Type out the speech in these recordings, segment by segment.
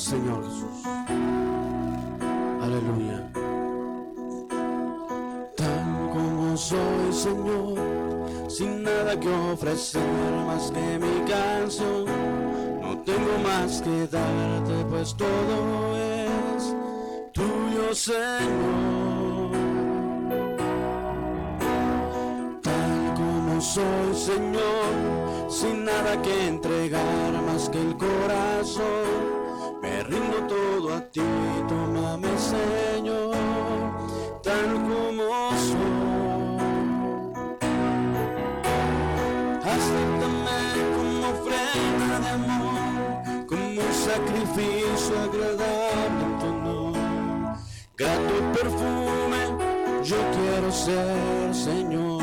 Señor Jesús. Aleluya. Tal como soy, Señor, sin nada que ofrecer más que mi canción. No tengo más que darte, pues todo es tuyo, Señor. Tal como soy, Señor, sin nada que entregar más que el corazón. Me rindo todo a ti, tómame, Señor, tal como soy. Acéptame como ofrenda de amor, como un sacrificio agradable en tu honor. Grato perfume, yo quiero ser, Señor.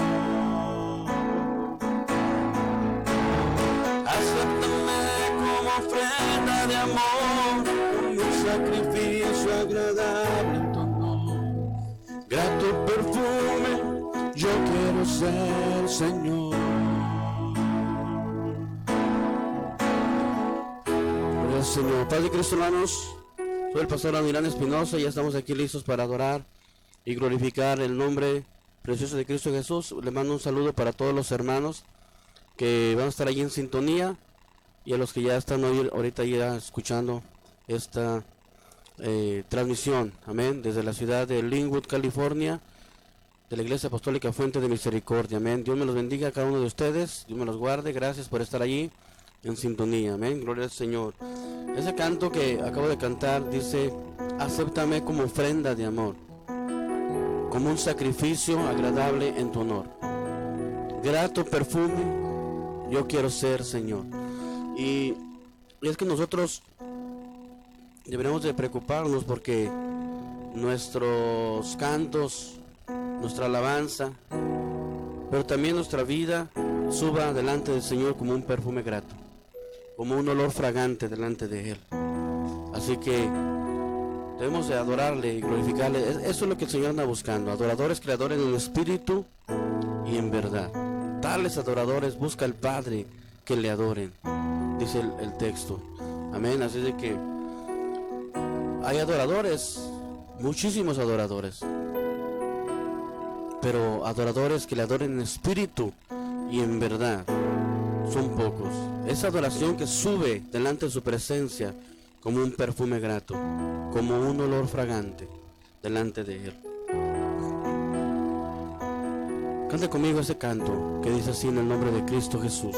Acéptame como ofrenda de amor, como un sacrificio agradable en tu honor. Grato perfume, yo quiero ser, Señor. Gracias, Señor. Padre Cristo, hermanos, soy el pastor Admirán Espinosa y ya estamos aquí listos para adorar y glorificar el nombre precioso de Cristo Jesús. Le mando un saludo para todos los hermanos que van a estar allí en sintonía y a los que ya están ahorita ya escuchando esta transmisión, amén, desde la ciudad de Linwood, California, de la Iglesia Apostólica Fuente de Misericordia, amén. Dios me los bendiga a cada uno de ustedes, Dios me los guarde, gracias por estar allí en sintonía, amén, gloria al Señor. Ese canto que acabo de cantar dice: acéptame como ofrenda de amor, como un sacrificio agradable en tu honor. Grato perfume, yo quiero ser, Señor. Y es que nosotros deberíamos de preocuparnos porque nuestros cantos, nuestra alabanza, pero también nuestra vida suba delante del Señor como un perfume grato, como un olor fragante delante de Él. Así que debemos de adorarle y glorificarle. Eso es lo que el Señor anda buscando: adoradores que le adoren en espíritu y en verdad. Tales adoradores busca el Padre que le adoren, dice el texto, amén. Así de que hay adoradores, muchísimos adoradores, pero adoradores que le adoren en espíritu y en verdad son pocos. Esa adoración que sube delante de su presencia como un perfume grato, como un olor fragante delante de Él. Cante conmigo ese canto que dice así: en el nombre de Cristo Jesús.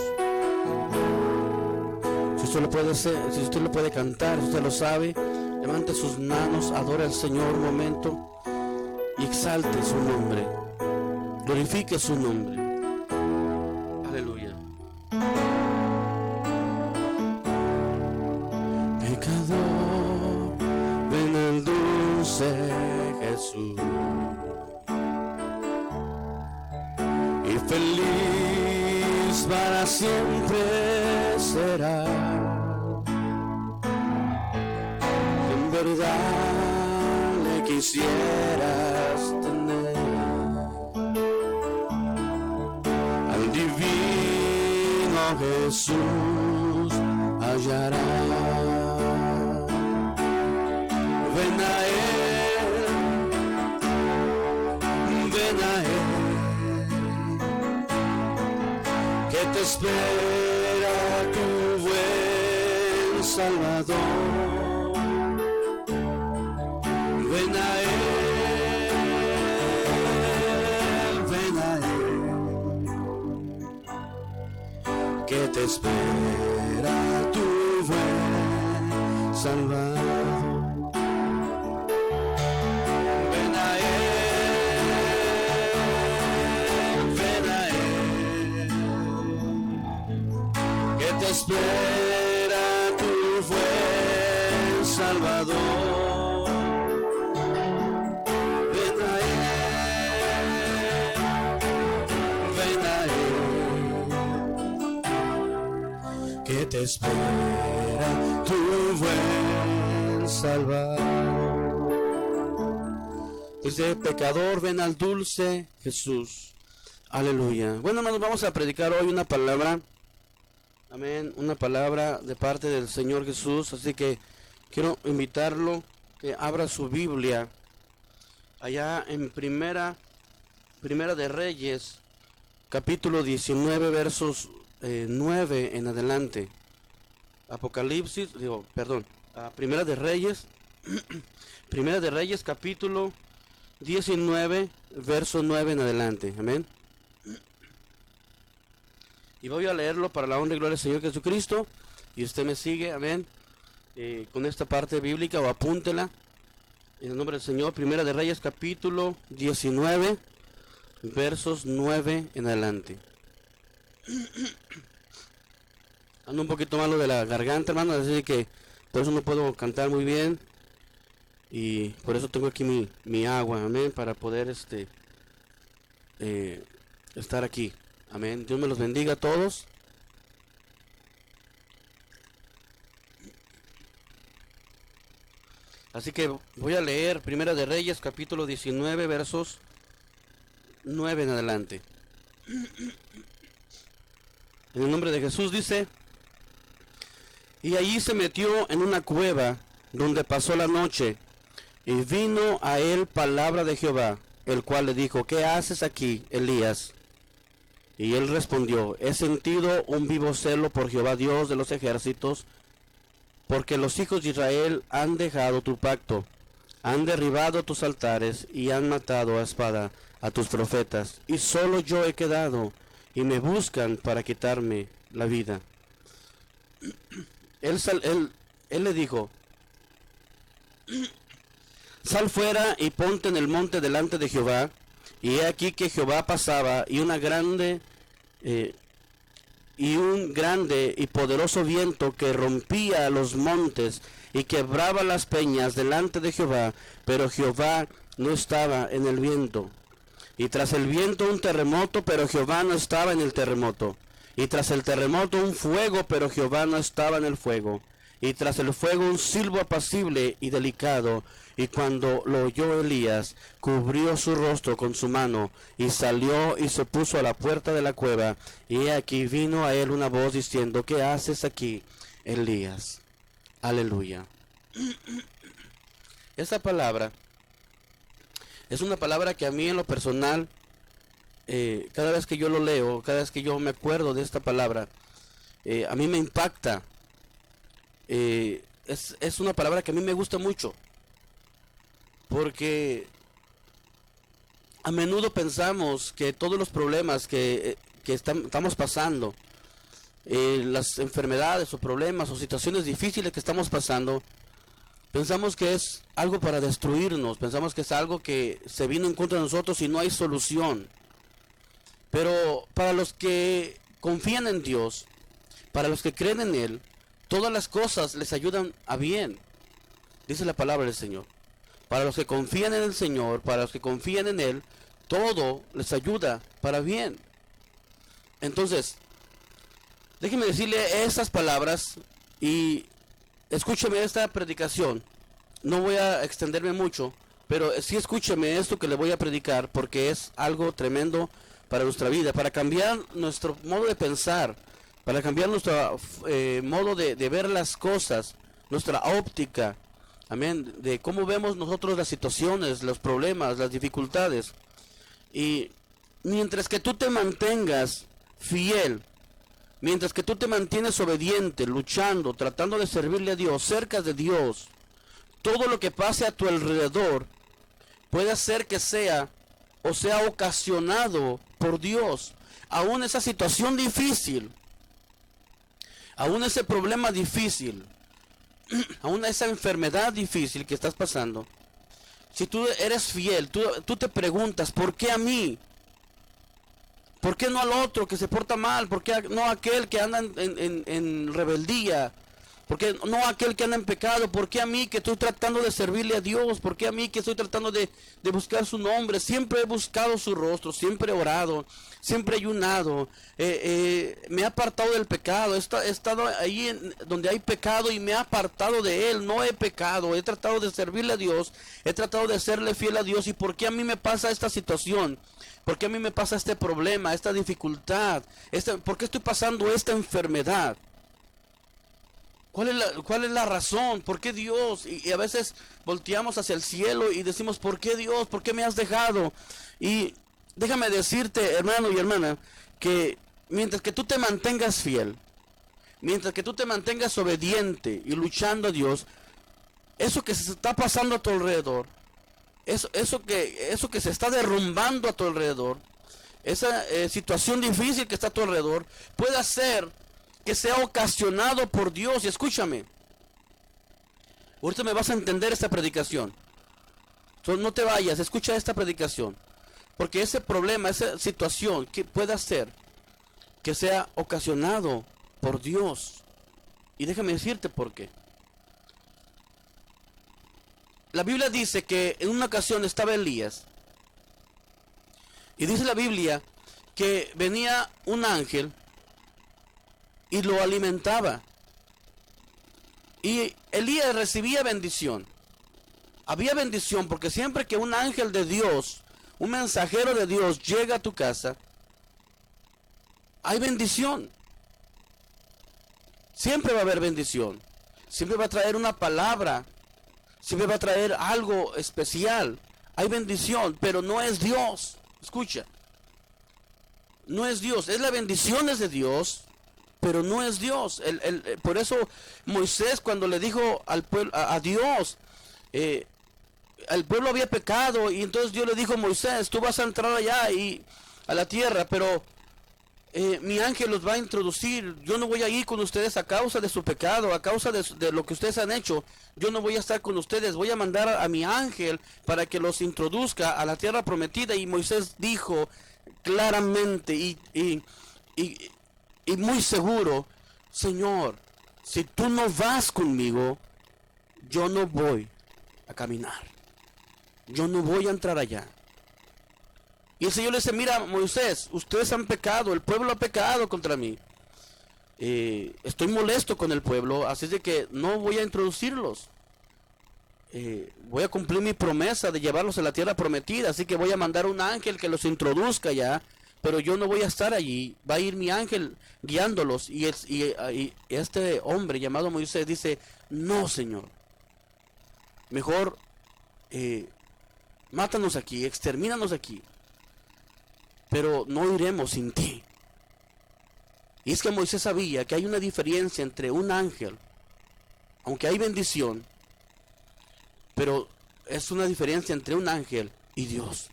Si usted lo puede hacer, si usted lo puede cantar, si usted lo sabe, levante sus manos, adore al Señor un momento y exalte su nombre, glorifique su nombre. Aleluya. Pecador, ven al dulce Jesús, y feliz para siempre será. En verdad le quisieras tener, al divino Jesús hallará. Ven a Él, ven a Él, que te espera tu buen Salvador. Ven a Él, que te espera tu buen Salvador. Te espera tu buen Salvador. Ven a Él, ven a Él, que te espera tu buen Salvador. Dice: pecador, ven al dulce Jesús. Aleluya. Bueno, hermanos, vamos a predicar hoy una palabra. Amén, una palabra de parte del Señor Jesús, así que quiero invitarlo que abra su Biblia allá en Primera de Reyes, capítulo 19, versos 9 en adelante. Primera de Reyes, Primera de Reyes, capítulo 19, verso 9 en adelante. Amén. Y voy a leerlo para la honra y gloria del Señor Jesucristo. Y usted me sigue, amén, con esta parte bíblica, o apúntela. En el nombre del Señor. Primera de Reyes, capítulo 19, versos 9 en adelante. Ando un poquito malo de la garganta, hermano, así que por eso no puedo cantar muy bien. Y por eso tengo aquí mi agua, amén, para poder estar aquí. Amén. Dios me los bendiga a todos. Así que voy a leer Primera de Reyes, capítulo 19, versos 9 en adelante. En el nombre de Jesús dice: y allí se metió en una cueva donde pasó la noche, y vino a él palabra de Jehová, el cual le dijo: ¿qué haces aquí, Elías? Y él respondió: he sentido un vivo celo por Jehová Dios de los ejércitos, porque los hijos de Israel han dejado tu pacto, han derribado tus altares y han matado a espada a tus profetas, y solo yo he quedado, y me buscan para quitarme la vida. Él le dijo: sal fuera y ponte en el monte delante de Jehová. Y he aquí que Jehová pasaba, y un grande y poderoso viento que rompía los montes y quebraba las peñas delante de Jehová, pero Jehová no estaba en el viento. Y tras el viento un terremoto, pero Jehová no estaba en el terremoto. Y tras el terremoto un fuego, pero Jehová no estaba en el fuego. Y tras el fuego un silbo apacible y delicado. Y cuando lo oyó Elías, cubrió su rostro con su mano, y salió y se puso a la puerta de la cueva. Y aquí vino a él una voz diciendo: ¿qué haces aquí, Elías? Aleluya. Esta palabra es una palabra que a mí en lo personal, cada vez que yo lo leo, cada vez que yo me acuerdo de esta palabra, a mí me impacta. Es una palabra que a mí me gusta mucho, porque a menudo pensamos que todos los problemas que estamos pasando, las enfermedades o problemas o situaciones difíciles que estamos pasando, pensamos que es algo para destruirnos, pensamos que es algo que se vino en contra de nosotros y no hay solución. Pero para los que confían en Dios, para los que creen en Él, todas las cosas les ayudan a bien, dice la palabra del Señor. Para los que confían en el Señor, para los que confían en Él, todo les ayuda para bien. Entonces, déjeme decirle estas palabras y escúcheme esta predicación. No voy a extenderme mucho, pero sí escúcheme esto que le voy a predicar, porque es algo tremendo para nuestra vida, para cambiar nuestro modo de pensar, para cambiar nuestro modo de ver las cosas, nuestra óptica, amén, de cómo vemos nosotros las situaciones, los problemas, las dificultades. Y mientras que tú te mantengas fiel, mientras que tú te mantienes obediente, luchando, tratando de servirle a Dios, cerca de Dios, todo lo que pase a tu alrededor puede hacer que sea ocasionado por Dios. Aún esa situación difícil, aún ese problema difícil, aún esa enfermedad difícil que estás pasando, si tú eres fiel, tú te preguntas: ¿por qué a mí? ¿Por qué no al otro que se porta mal? ¿Por qué no a aquel que anda en rebeldía? ¿Por qué no a aquel que anda en pecado? ¿Por qué a mí que estoy tratando de servirle a Dios? ¿Por qué a mí que estoy tratando de buscar su nombre? Siempre he buscado su rostro, siempre he orado, siempre he ayunado, me he apartado del pecado, he estado ahí donde hay pecado y me he apartado de él, no he pecado, he tratado de servirle a Dios, he tratado de serle fiel a Dios. ¿Y por qué a mí me pasa esta situación? ¿Por qué a mí me pasa este problema, esta dificultad? ¿Por qué estoy pasando esta enfermedad? ¿Cuál es la razón? ¿Por qué Dios? Y a veces volteamos hacia el cielo y decimos, ¿por qué Dios? ¿Por qué me has dejado? Y déjame decirte, hermano y hermana, que mientras que tú te mantengas fiel, mientras que tú te mantengas obediente y luchando a Dios, eso que se está pasando a tu alrededor, eso que se está derrumbando a tu alrededor, esa situación difícil que está a tu alrededor, puede hacer que sea ocasionado por Dios. Y escúchame, ahorita me vas a entender esta predicación. Entonces no te vayas, escucha esta predicación, porque ese problema, esa situación que puede hacer que sea ocasionado por Dios. Y déjame decirte por qué. La Biblia dice que en una ocasión estaba Elías, y dice la Biblia que venía un ángel y lo alimentaba. Y Elías recibía bendición. Había bendición porque siempre que un ángel de Dios, un mensajero de Dios llega a tu casa, hay bendición. Siempre va a haber bendición. Siempre va a traer una palabra. Siempre va a traer algo especial. Hay bendición, pero no es Dios. Escucha. No es Dios. Es la bendición es de Dios, pero no es Dios. Por eso Moisés, cuando le dijo al pueblo, a Dios, el pueblo había pecado, y entonces Dios le dijo a Moisés, tú vas a entrar allá y a la tierra, pero mi ángel los va a introducir. Yo no voy a ir con ustedes a causa de su pecado, a causa de lo que ustedes han hecho. Yo no voy a estar con ustedes, voy a mandar a mi ángel para que los introduzca a la tierra prometida. Y Moisés dijo claramente y muy seguro, Señor, si tú no vas conmigo, yo no voy a caminar, yo no voy a entrar allá. Y el Señor le dice, mira Moisés, ustedes han pecado, el pueblo ha pecado contra mí, estoy molesto con el pueblo, así de que no voy a introducirlos, voy a cumplir mi promesa de llevarlos a la tierra prometida, así que voy a mandar un ángel que los introduzca allá, pero yo no voy a estar allí, va a ir mi ángel guiándolos. Y este hombre llamado Moisés dice, no, Señor, mejor mátanos aquí, extermínanos aquí, pero no iremos sin ti. Y es que Moisés sabía que hay una diferencia entre un ángel, aunque hay bendición, pero es una diferencia entre un ángel y Dios.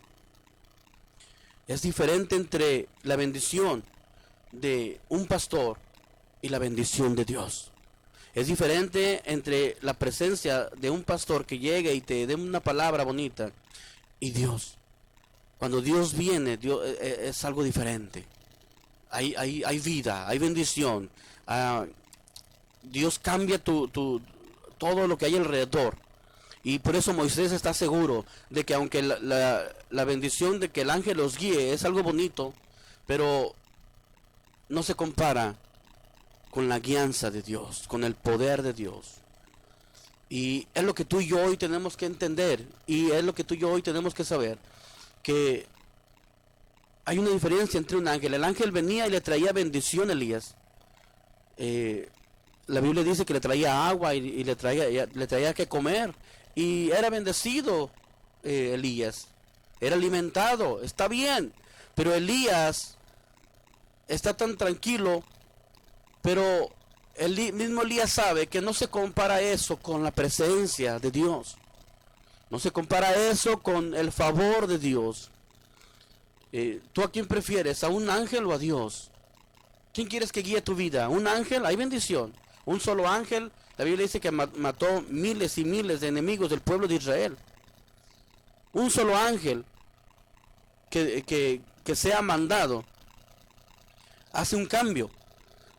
Es diferente entre la bendición de un pastor y la bendición de Dios. Es diferente entre la presencia de un pastor que llegue y te dé una palabra bonita y Dios. Cuando Dios viene, Dios, es algo diferente. Hay vida, hay bendición. Dios cambia todo lo que hay alrededor. Y por eso Moisés está seguro de que aunque la bendición de que el ángel los guíe es algo bonito, pero no se compara con la guianza de Dios, con el poder de Dios. Y es lo que tú y yo hoy tenemos que entender, y es lo que tú y yo hoy tenemos que saber, que hay una diferencia entre un ángel. El ángel venía y le traía bendición a Elías. La Biblia dice que le traía agua y le traía que comer. Y era bendecido Elías. Era alimentado. Está bien. Pero Elías está tan tranquilo. Pero el mismo Elías sabe que no se compara eso con la presencia de Dios. No se compara eso con el favor de Dios. ¿Tú a quién prefieres? ¿A un ángel o a Dios? ¿Quién quieres que guíe tu vida? ¿Un ángel? Hay bendición. Un solo ángel. La Biblia dice que mató miles y miles de enemigos del pueblo de Israel. Un solo ángel que sea mandado hace un cambio.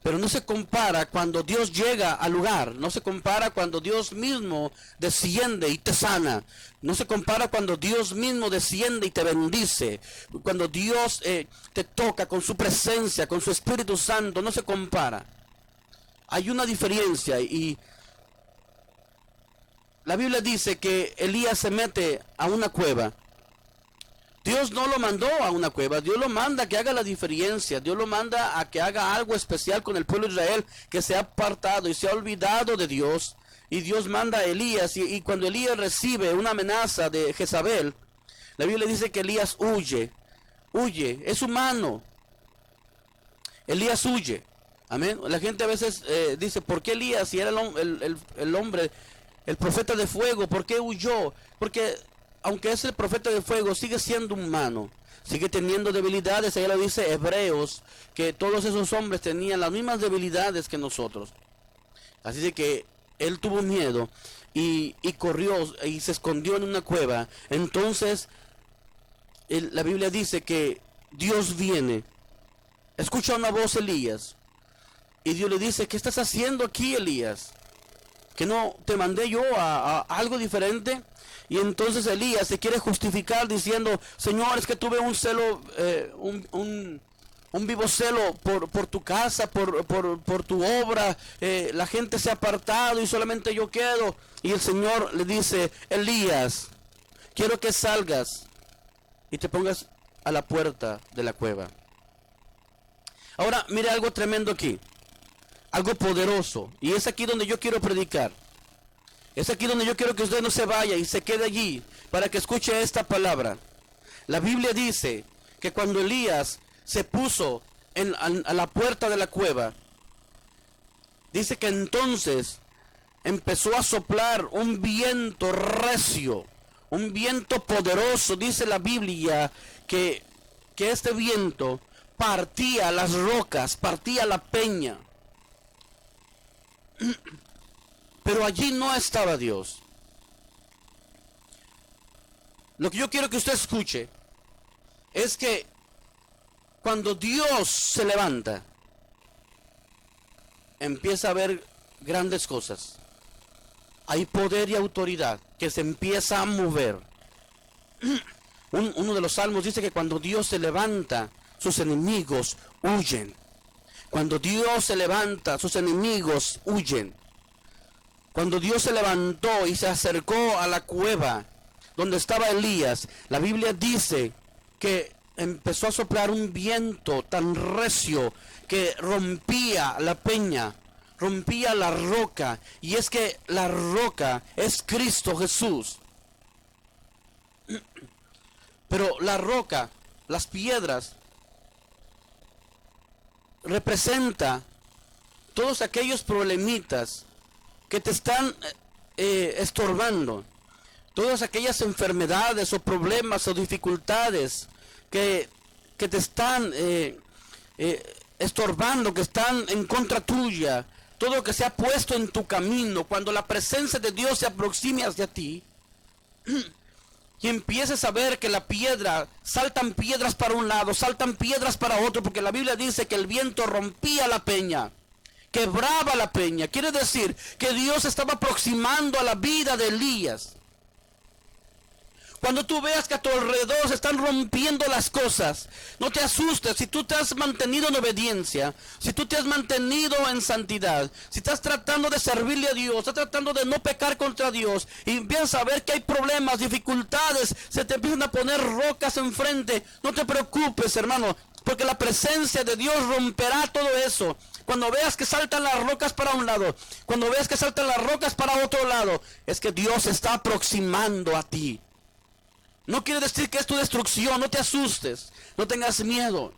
Pero no se compara cuando Dios llega al lugar. No se compara cuando Dios mismo desciende y te sana. No se compara cuando Dios mismo desciende y te bendice. Cuando Dios te toca con su presencia, con su Espíritu Santo. No se compara. Hay una diferencia. Y la Biblia dice que Elías se mete a una cueva. Dios no lo mandó a una cueva, Dios lo manda a que haga la diferencia, Dios lo manda a que haga algo especial con el pueblo de Israel, que se ha apartado y se ha olvidado de Dios. Y Dios manda a Elías, y cuando Elías recibe una amenaza de Jezabel, la Biblia dice que Elías huye, es humano. Elías huye, amén. La gente a veces dice, ¿por qué Elías, si era el hombre, el profeta de fuego, por qué huyó? Porque aunque es el profeta de fuego, sigue siendo humano, sigue teniendo debilidades. Ella lo dice Hebreos, que todos esos hombres tenían las mismas debilidades que nosotros. Así de que él tuvo miedo y corrió y se escondió en una cueva. Entonces la Biblia dice que Dios viene, escucha una voz Elías, y Dios le dice, ¿qué estás haciendo aquí, Elías? ¿Que no te mandé yo a algo diferente? Y entonces Elías se quiere justificar diciendo, Señor, es que tuve un celo, un vivo celo por tu casa, por tu obra. La gente se ha apartado y solamente yo quedo. Y el Señor le dice, Elías, quiero que salgas y te pongas a la puerta de la cueva. Ahora, mire algo tremendo aquí, algo poderoso, y es aquí donde yo quiero predicar. Es aquí donde yo quiero que usted no se vaya y se quede allí para que escuche esta palabra. La Biblia dice que cuando Elías se puso a la puerta de la cueva, dice que entonces empezó a soplar un viento recio, un viento poderoso. Dice la Biblia que este viento partía las rocas, partía la peña. Pero allí no estaba Dios. Lo que yo quiero que usted escuche es que cuando Dios se levanta, empieza a ver grandes cosas. Hay poder y autoridad que se empieza a mover. Uno de los salmos dice que cuando Dios se levanta, sus enemigos huyen. Cuando Dios se levanta, sus enemigos huyen. Cuando Dios se levantó y se acercó a la cueva donde estaba Elías, la Biblia dice que empezó a soplar un viento tan recio que rompía la peña, rompía la roca. Y es que la roca es Cristo Jesús. Pero la roca, las piedras, representa todos aquellos problemitas que te están estorbando, todas aquellas enfermedades o problemas o dificultades que te están estorbando, que están en contra tuya, todo lo que se ha puesto en tu camino. Cuando la presencia de Dios se aproxime hacia ti y empieces a ver que la piedra, saltan piedras para un lado, saltan piedras para otro, porque la Biblia dice que el viento rompía la peña, quebraba la peña. Quiere decir que Dios estaba aproximando a la vida de Elías. Cuando tú veas que a tu alrededor se están rompiendo las cosas, no te asustes. Si tú te has mantenido en obediencia, si tú te has mantenido en santidad, si estás tratando de servirle a Dios, estás tratando de no pecar contra Dios, y empiezas a ver que hay problemas, dificultades, se te empiezan a poner rocas enfrente, no te preocupes, hermano, porque la presencia de Dios romperá todo eso. Cuando veas que saltan las rocas para un lado, cuando veas que saltan las rocas para otro lado, es que Dios se está aproximando a ti. No quiere decir que es tu destrucción, no te asustes, no tengas miedo.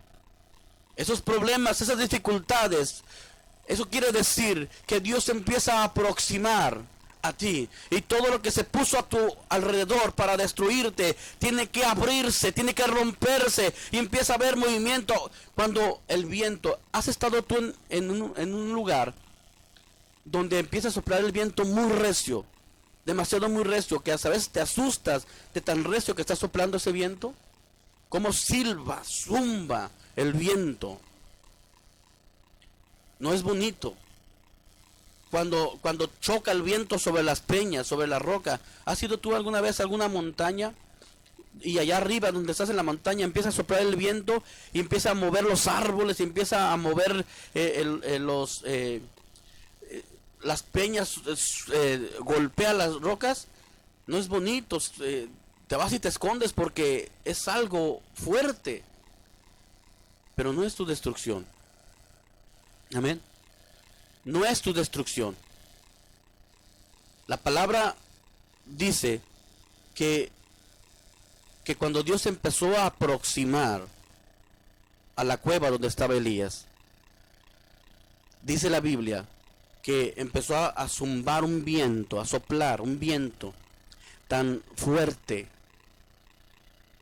Esos problemas, esas dificultades, eso quiere decir que Dios empieza a aproximar a ti. Y todo lo que se puso a tu alrededor para destruirte, tiene que abrirse, tiene que romperse, y empieza a haber movimiento. Cuando el viento, has estado tú en un lugar donde empieza a soplar el viento muy recio, demasiado muy recio, que a veces te asustas de tan recio que está soplando ese viento. Como silba, zumba el viento. No es bonito. Cuando choca el viento sobre las peñas, sobre la roca. ¿Has ido tú alguna vez a alguna montaña? Y allá arriba, donde estás en la montaña, empieza a soplar el viento y empieza a mover los árboles, y empieza a mover las peñas, golpea las rocas. No es bonito, te te vas y te escondes porque es algo fuerte, pero no es tu destrucción. Amén. No es tu destrucción. La palabra dice que cuando Dios empezó a aproximar a la cueva donde estaba Elías, dice la Biblia que empezó a zumbar un viento, a soplar un viento tan fuerte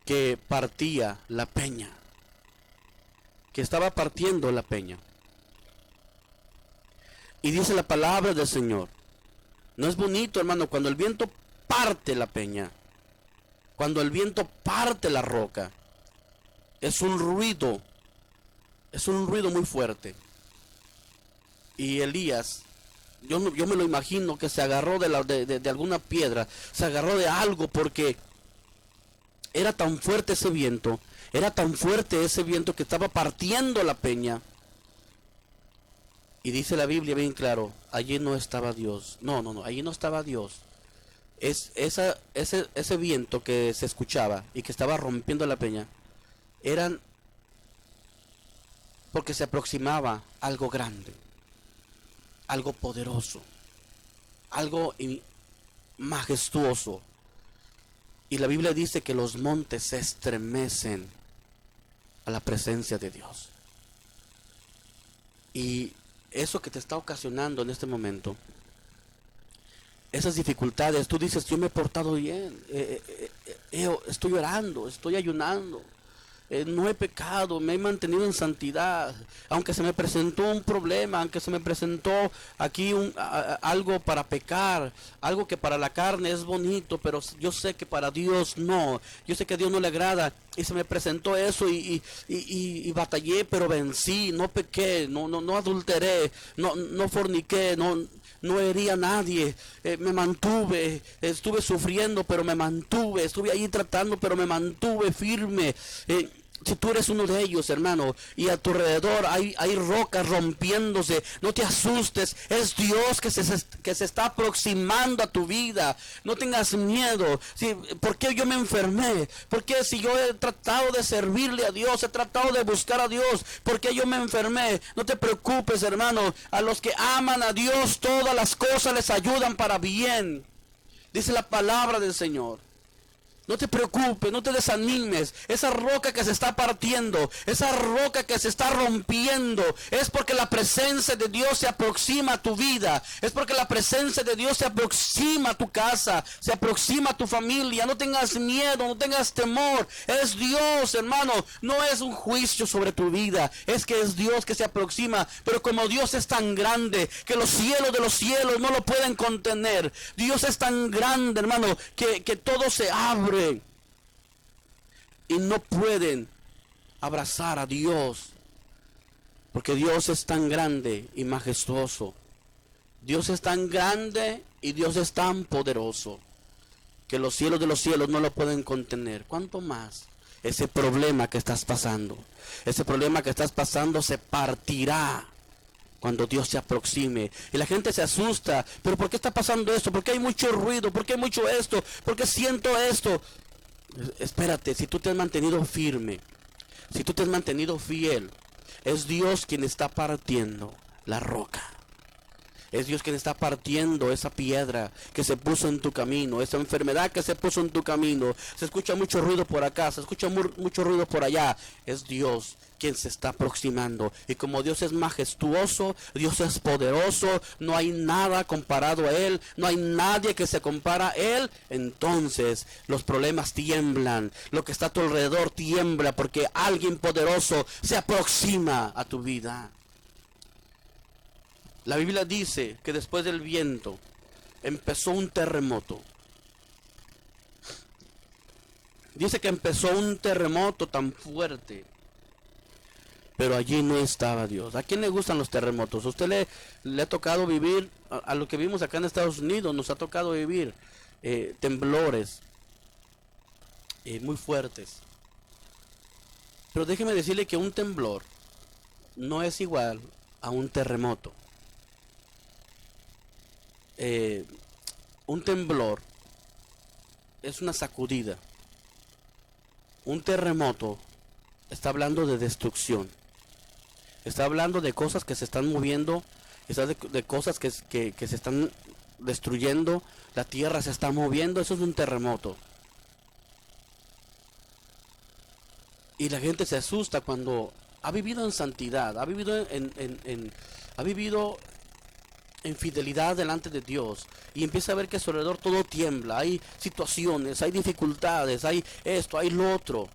que partía la peña, que estaba partiendo la peña. Y dice la palabra del Señor, no es bonito, hermano, cuando el viento parte la peña, cuando el viento parte la roca, es un ruido muy fuerte. Y Elías, yo me lo imagino que se agarró de alguna piedra, se agarró de algo, porque era tan fuerte ese viento, que estaba partiendo la peña. Y dice la Biblia bien claro, allí no estaba Dios. No, allí no estaba Dios. Ese viento que se escuchaba y que estaba rompiendo la peña, eran porque se aproximaba algo grande, algo poderoso, algo majestuoso. Y la Biblia dice que los montes se estremecen a la presencia de Dios. Y eso que te está ocasionando en este momento, esas dificultades, tú dices, yo me he portado bien, estoy orando, estoy ayunando, no he pecado, me he mantenido en santidad, aunque se me presentó un problema, aunque se me presentó aquí algo para pecar, algo que para la carne es bonito, pero yo sé que para Dios no, yo sé que a Dios no le agrada, y se me presentó eso y batallé, pero vencí, no pequé, no adulteré, no forniqué, no herí a nadie, me mantuve, estuve sufriendo, pero me mantuve, estuve ahí tratando, pero me mantuve firme. Si tú eres uno de ellos, hermano, y a tu alrededor hay rocas rompiéndose, no te asustes, es Dios que se está aproximando a tu vida. No tengas miedo. ¿Sí? ¿Por qué yo me enfermé? ¿Por qué si yo he tratado de servirle a Dios, he tratado de buscar a Dios, por qué yo me enfermé? No te preocupes, hermano, a los que aman a Dios todas las cosas les ayudan para bien. Dice la palabra del Señor. No te preocupes, no te desanimes. Esa roca que se está partiendo, esa roca que se está rompiendo, es porque la presencia de Dios se aproxima a tu vida. Es porque la presencia de Dios se aproxima a tu casa, se aproxima a tu familia. No tengas miedo, no tengas temor. Es Dios, hermano. No es un juicio sobre tu vida. Es que es Dios que se aproxima. Pero como Dios es tan grande, que los cielos de los cielos no lo pueden contener. Dios es tan grande, hermano, que todo se abre. Y no pueden abrazar a Dios, porque Dios es tan grande y majestuoso. Dios es tan grande y Dios es tan poderoso, que los cielos de los cielos no lo pueden contener. ¿Cuánto más ese problema que estás pasando? Ese problema que estás pasando se partirá cuando Dios se aproxime. Y la gente se asusta. ¿Pero por qué está pasando esto? ¿Por qué hay mucho ruido? ¿Por qué hay mucho esto? ¿Por qué siento esto? Espérate, si tú te has mantenido firme, si tú te has mantenido fiel, es Dios quien está partiendo la roca. Es Dios quien está partiendo esa piedra que se puso en tu camino, esa enfermedad que se puso en tu camino. Se escucha mucho ruido por acá, se escucha mucho ruido por allá. Es Dios quien se está aproximando. Y como Dios es majestuoso, Dios es poderoso, no hay nada comparado a Él, no hay nadie que se compara a Él. Entonces los problemas tiemblan, lo que está a tu alrededor tiembla, porque alguien poderoso se aproxima a tu vida. La Biblia dice que después del viento empezó un terremoto. Dice que empezó un terremoto tan fuerte, pero allí no estaba Dios. ¿A quién le gustan los terremotos? ¿A usted le ha tocado vivir, a lo que vimos acá en Estados Unidos, nos ha tocado vivir temblores muy fuertes? Pero déjeme decirle que un temblor no es igual a un terremoto. Un temblor es una sacudida, Un terremoto está hablando de destrucción. Está hablando de cosas que se están moviendo, está de cosas que se están destruyendo, la tierra se está moviendo, eso es un terremoto. Y la gente se asusta cuando ha vivido en santidad, ha vivido en fidelidad delante de Dios, y empieza a ver que a su alrededor todo tiembla, hay situaciones, hay dificultades, hay esto, hay lo otro.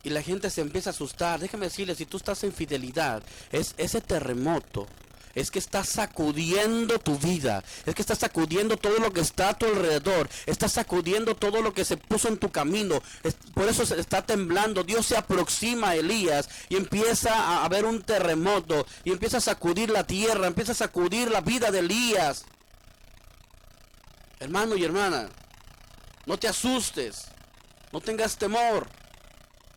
Y la gente se empieza a asustar. Déjame decirle, si tú estás en fidelidad, es ese terremoto, es que está sacudiendo tu vida, es que está sacudiendo todo lo que está a tu alrededor, está sacudiendo todo lo que se puso en tu camino, por eso se está temblando. Dios se aproxima a Elías y empieza a haber un terremoto, y empieza a sacudir la tierra, empieza a sacudir la vida de Elías. Hermano y hermana, no te asustes, no tengas temor.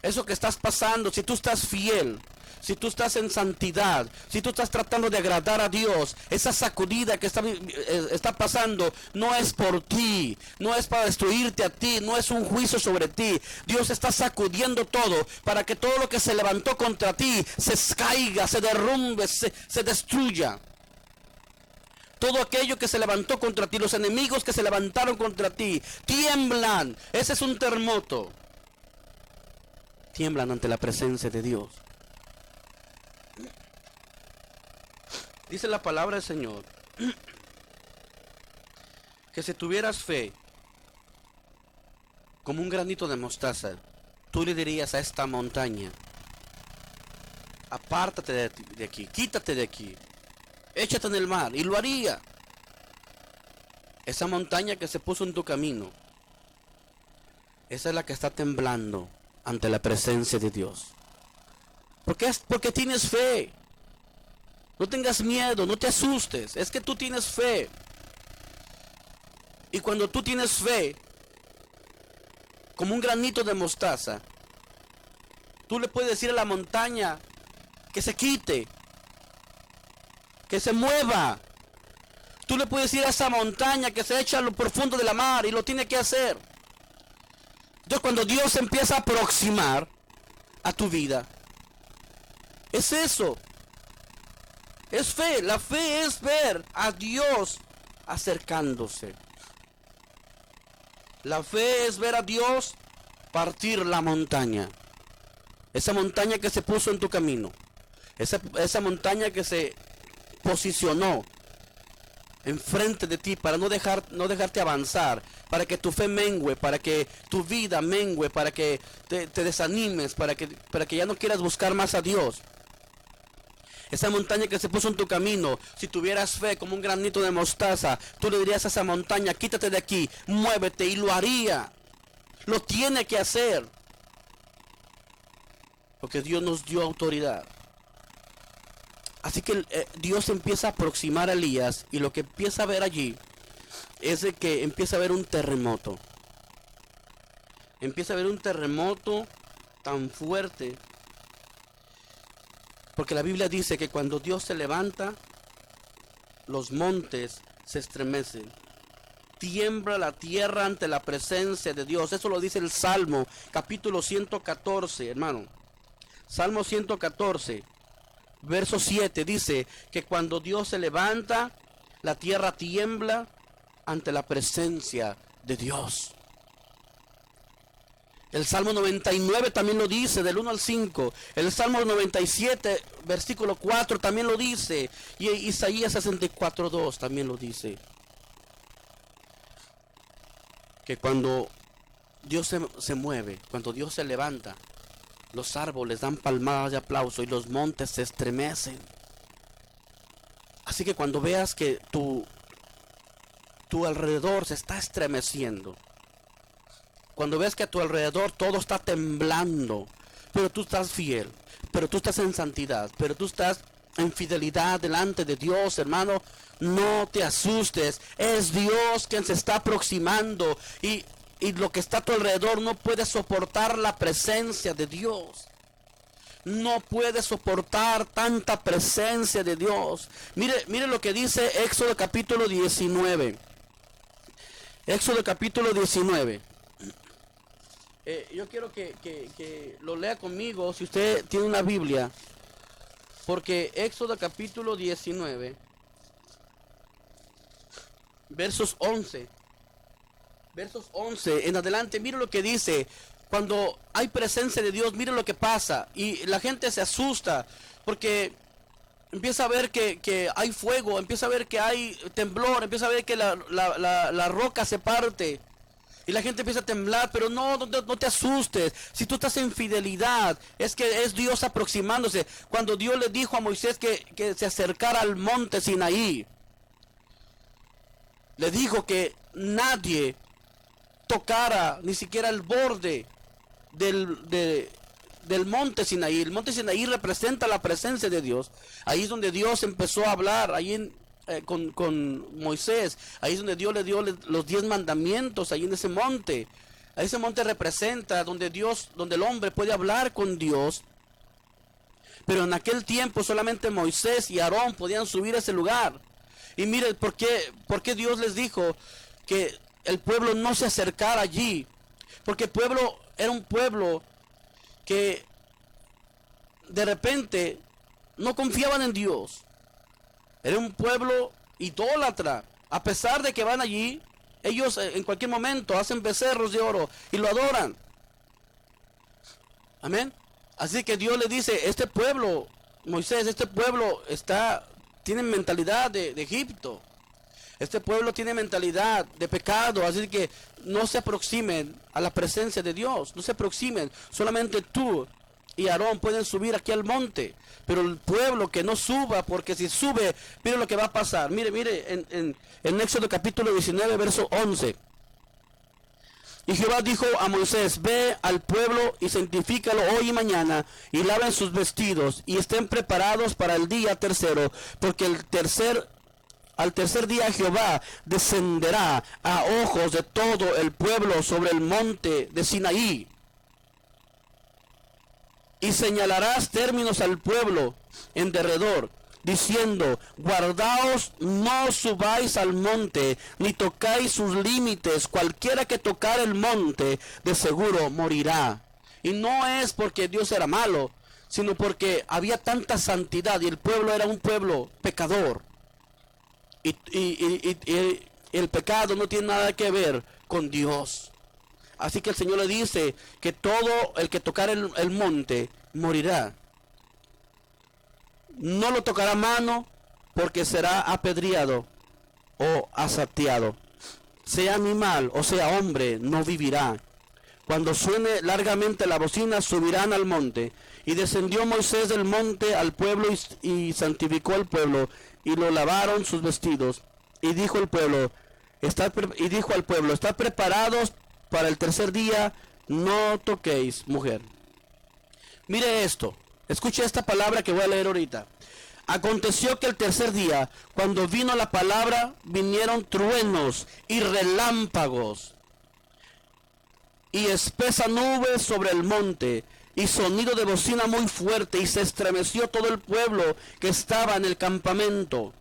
Eso que estás pasando, si tú estás fiel, si tú estás en santidad, si tú estás tratando de agradar a Dios, esa sacudida que está pasando no es por ti, no es para destruirte a ti, no es un juicio sobre ti. Dios está sacudiendo todo para que todo lo que se levantó contra ti se caiga, se derrumbe, se destruya. Todo aquello que se levantó contra ti, los enemigos que se levantaron contra ti, tiemblan. Ese es un terremoto. Tiemblan ante la presencia de Dios. Dice la palabra del Señor que si tuvieras fe como un granito de mostaza, tú le dirías a esta montaña: apártate de aquí, quítate de aquí, échate en el mar, y lo haría. Esa montaña que se puso en tu camino, esa es la que está temblando ante la presencia de Dios. Porque tienes fe. No tengas miedo, no te asustes, es que tú tienes fe. Y cuando tú tienes fe, como un granito de mostaza, tú le puedes decir a la montaña que se quite, que se mueva. Tú le puedes decir a esa montaña que se eche a lo profundo de la mar, y lo tiene que hacer. Entonces, cuando Dios empieza a aproximar a tu vida, es eso. Es fe. La fe es ver a Dios acercándose. La fe es ver a Dios partir la montaña. Esa montaña que se puso en tu camino. Esa montaña que se posicionó enfrente de ti para no dejarte avanzar, para que tu fe mengue, para que tu vida mengue, para que te desanimes, para que ya no quieras buscar más a Dios. Esa montaña que se puso en tu camino, si tuvieras fe como un granito de mostaza, tú le dirías a esa montaña: quítate de aquí, muévete, y lo haría. Lo tiene que hacer, porque Dios nos dio autoridad. Así que Dios empieza a aproximar a Elías, y lo que empieza a ver allí es de que empieza a haber un terremoto. Empieza a haber un terremoto tan fuerte, porque la Biblia dice que cuando Dios se levanta, los montes se estremecen. Tiembla la tierra ante la presencia de Dios. Eso lo dice el Salmo, capítulo 114, hermano. Salmo 114. Verso 7 dice que cuando Dios se levanta, la tierra tiembla ante la presencia de Dios. El Salmo 99 también lo dice, del 1 al 5. El Salmo 97, versículo 4 también lo dice. Y Isaías 64:2 también lo dice. Que cuando Dios se mueve, cuando Dios se levanta, los árboles dan palmadas de aplauso y los montes se estremecen. Así que cuando veas que tu alrededor se está estremeciendo, cuando ves que a tu alrededor todo está temblando, pero tú estás fiel, pero tú estás en santidad, pero tú estás en fidelidad delante de Dios, hermano, no te asustes. Es Dios quien se está aproximando, y lo que está a tu alrededor no puede soportar la presencia de Dios. No puede soportar tanta presencia de Dios. Mire lo que dice Éxodo capítulo 19. Éxodo capítulo 19. Yo quiero que lo lea conmigo, si usted tiene una Biblia, porque Éxodo capítulo 19, versos 11 en adelante, mire lo que dice. Cuando hay presencia de Dios, mire lo que pasa, y la gente se asusta, porque empieza a ver que hay fuego, empieza a ver que hay temblor, empieza a ver que la roca se parte. Y la gente empieza a temblar, pero no te asustes. Si tú estás en fidelidad, es que es Dios aproximándose. Cuando Dios le dijo a Moisés que se acercara al monte Sinaí, le dijo que nadie tocara ni siquiera el borde del monte Sinaí. El monte Sinaí representa la presencia de Dios. Ahí es donde Dios empezó a hablar, con Moisés. Ahí es donde Dios le dio los 10 mandamientos, ahí en ese monte. Ese monte representa donde el hombre puede hablar con Dios. Pero en aquel tiempo solamente Moisés y Aarón podían subir a ese lugar. Y mire, ¿por qué Dios les dijo que el pueblo no se acercara allí? Porque el pueblo era un pueblo que de repente no confiaban en Dios. Era un pueblo idólatra. A pesar de que van allí, ellos en cualquier momento hacen becerros de oro y lo adoran. Amén. Así que Dios le dice, este pueblo, Moisés, este pueblo tiene mentalidad de Egipto. Este pueblo tiene mentalidad de pecado, así que no se aproximen a la presencia de Dios, no se aproximen. Solamente tú y Aarón pueden subir aquí al monte, pero el pueblo que no suba, porque si sube, mire lo que va a pasar. Mire, en Éxodo capítulo 19, verso 11. Y Jehová dijo a Moisés, ve al pueblo y santifícalo hoy y mañana, y laven sus vestidos, y estén preparados para el día tercero, porque al tercer día Jehová descenderá a ojos de todo el pueblo sobre el monte de Sinaí. Y señalarás términos al pueblo en derredor, diciendo, guardaos, no subáis al monte, ni tocáis sus límites, cualquiera que tocar el monte, de seguro morirá. Y no es porque Dios era malo, sino porque había tanta santidad y el pueblo era un pueblo pecador. Y el pecado no tiene nada que ver con Dios. Así que el Señor le dice que todo el que tocar el monte morirá. No lo tocará mano, porque será apedreado o asateado. Sea animal o sea hombre, no vivirá. Cuando suene largamente la bocina, subirán al monte. Y descendió Moisés del monte al pueblo y santificó al pueblo, y lo lavaron sus vestidos. Y dijo al pueblo, estad preparados para el tercer día, no toquéis mujer. Mire esto, escuche esta palabra que voy a leer ahorita. Aconteció que el tercer día, cuando vino la palabra, vinieron truenos y relámpagos, y espesa nube sobre el monte, y sonido de bocina muy fuerte, y se estremeció todo el pueblo que estaba en el campamento.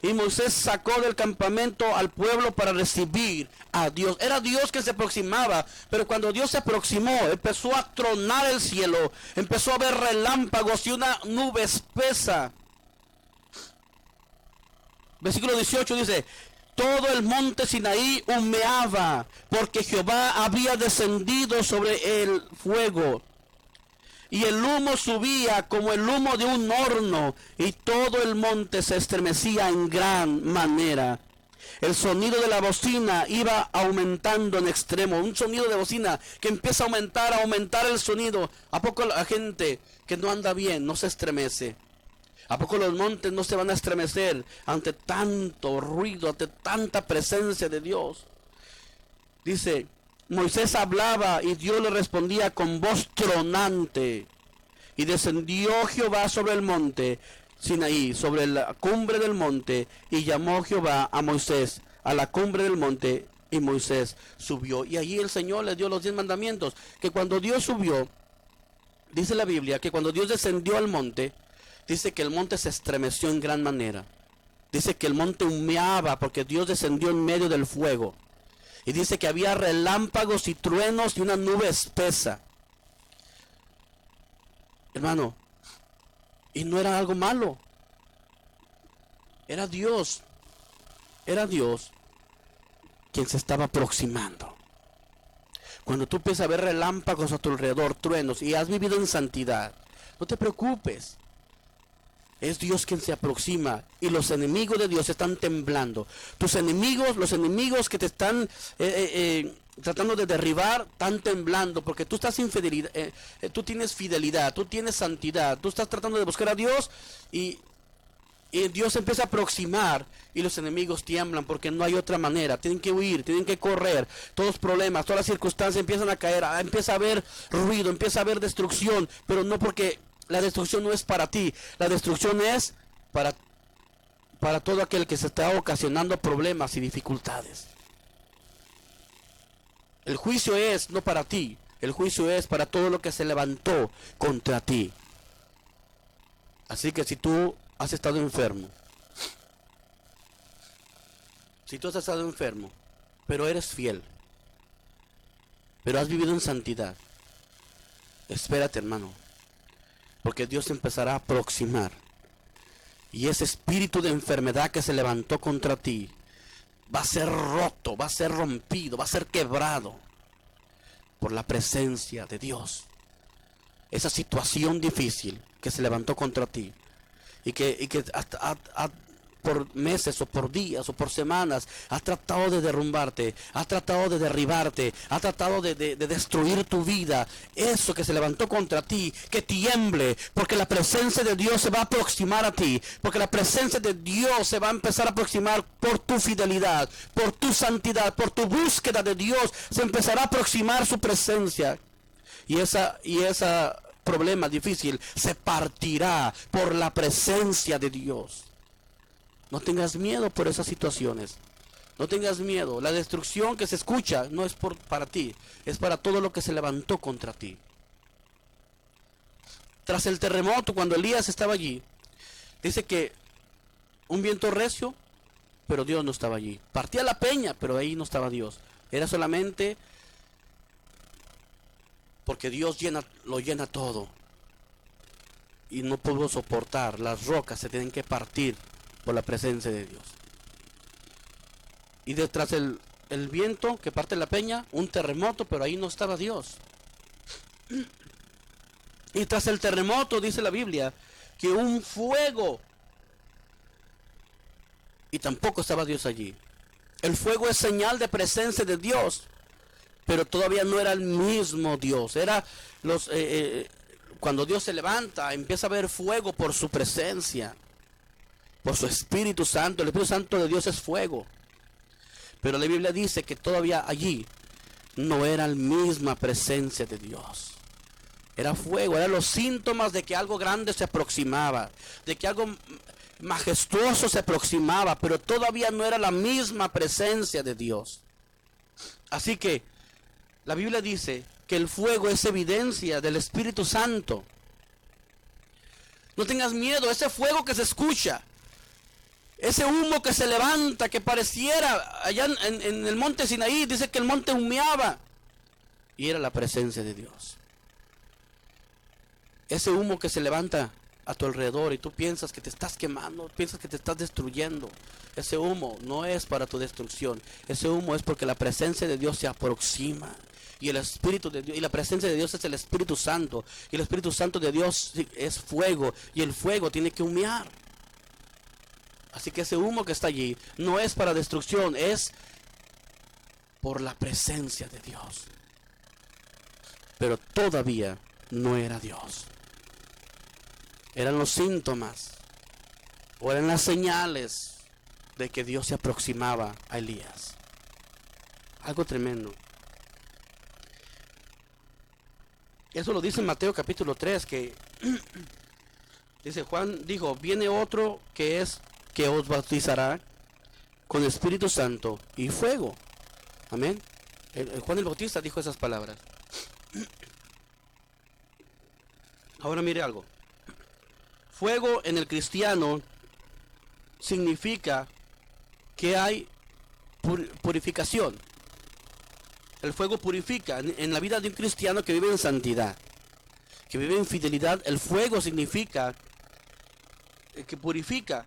Y Moisés sacó del campamento al pueblo para recibir a Dios. Era Dios que se aproximaba, pero cuando Dios se aproximó, empezó a tronar el cielo, empezó a haber relámpagos y una nube espesa. Versículo 18 dice, todo el monte Sinaí humeaba, porque Jehová había descendido sobre el fuego. Y el humo subía como el humo de un horno, y todo el monte se estremecía en gran manera. El sonido de la bocina iba aumentando en extremo, un sonido de bocina que empieza a aumentar el sonido. ¿A poco la gente que no anda bien no se estremece? ¿A poco los montes no se van a estremecer ante tanto ruido, ante tanta presencia de Dios? Dice, Moisés hablaba y Dios le respondía con voz tronante. Y descendió Jehová sobre el monte Sinaí, sobre la cumbre del monte, y llamó Jehová a Moisés a la cumbre del monte, y Moisés subió. Y allí el Señor le dio los 10 mandamientos, que cuando Dios subió, dice la Biblia, que cuando Dios descendió al monte, dice que el monte se estremeció en gran manera. Dice que el monte humeaba porque Dios descendió en medio del fuego. Y dice que había relámpagos y truenos y una nube espesa. Hermano, y no era algo malo. Era Dios quien se estaba aproximando. Cuando tú empiezas a ver relámpagos a tu alrededor, truenos, y has vivido en santidad, no te preocupes. Es Dios quien se aproxima y los enemigos de Dios están temblando. Tus enemigos, los enemigos que te están tratando de derribar, están temblando porque tú estás infidelidad, tú tienes fidelidad, tú tienes santidad, tú estás tratando de buscar a Dios y Dios empieza a aproximar y los enemigos tiemblan porque no hay otra manera. Tienen que huir, tienen que correr. Todos los problemas, todas las circunstancias empiezan a caer, empieza a haber ruido, empieza a haber destrucción, pero no porque la destrucción no es para ti, la destrucción es para todo aquel que se está ocasionando problemas y dificultades. El juicio es no para ti, el juicio es para todo lo que se levantó contra ti. Así que si tú has estado enfermo, pero eres fiel, pero has vivido en santidad, espérate, hermano, porque Dios empezará a aproximar y ese espíritu de enfermedad que se levantó contra ti va a ser roto, va a ser rompido, va a ser quebrado por la presencia de Dios. Esa situación difícil que se levantó contra ti y que por meses o por días o por semanas ha tratado de derrumbarte, ha tratado de derribarte, ha tratado de destruir tu vida, eso que se levantó contra ti, que tiemble, porque la presencia de Dios se va a aproximar a ti, porque la presencia de Dios se va a empezar a aproximar por tu fidelidad, por tu santidad, por tu búsqueda de Dios, se empezará a aproximar su presencia y esa problema difícil se partirá por la presencia de Dios. No tengas miedo por esas situaciones. No tengas miedo. La destrucción que se escucha no es para ti, es para todo lo que se levantó contra ti. Tras el terremoto, cuando Elías estaba allí, dice que un viento recio, pero Dios no estaba allí. Partía la peña, pero ahí no estaba Dios. Era solamente porque Dios lo llena todo. Y no pudo soportar. Las rocas se tienen que partir por la presencia de Dios. Y detrás el viento que parte la peña, un terremoto, pero ahí no estaba Dios. Y tras el terremoto dice la Biblia que un fuego, y tampoco estaba Dios allí. El fuego es señal de presencia de Dios, pero todavía no era el mismo Dios. Era cuando Dios se levanta, empieza a haber fuego por su presencia, por su Espíritu Santo. El Espíritu Santo de Dios es fuego. Pero la Biblia dice que todavía allí no era la misma presencia de Dios. Era fuego, eran los síntomas de que algo grande se aproximaba, de que algo majestuoso se aproximaba, pero todavía no era la misma presencia de Dios. Así que la Biblia dice que el fuego es evidencia del Espíritu Santo. No tengas miedo, ese fuego que se escucha, ese humo que se levanta, que pareciera allá en el monte Sinaí, dice que el monte humeaba, y era la presencia de Dios. Ese humo que se levanta a tu alrededor y tú piensas que te estás quemando, piensas que te estás destruyendo, ese humo no es para tu destrucción. Ese humo es porque la presencia de Dios se aproxima. Y el Espíritu de Dios, y la presencia de Dios es el Espíritu Santo. Y el Espíritu Santo de Dios es fuego. Y el fuego tiene que humear. Así que ese humo que está allí no es para destrucción, es por la presencia de Dios. Pero todavía no era Dios. Eran los síntomas o eran las señales de que Dios se aproximaba a Elías. Algo tremendo. Eso lo dice en Mateo capítulo 3, que dice Juan, dijo, viene otro que os bautizará con Espíritu Santo y fuego. Amén. Juan el Bautista dijo esas palabras. Ahora mire algo. Fuego en el cristiano significa que hay purificación. El fuego purifica. En la vida de un cristiano que vive en santidad, que vive en fidelidad, el fuego significa que purifica,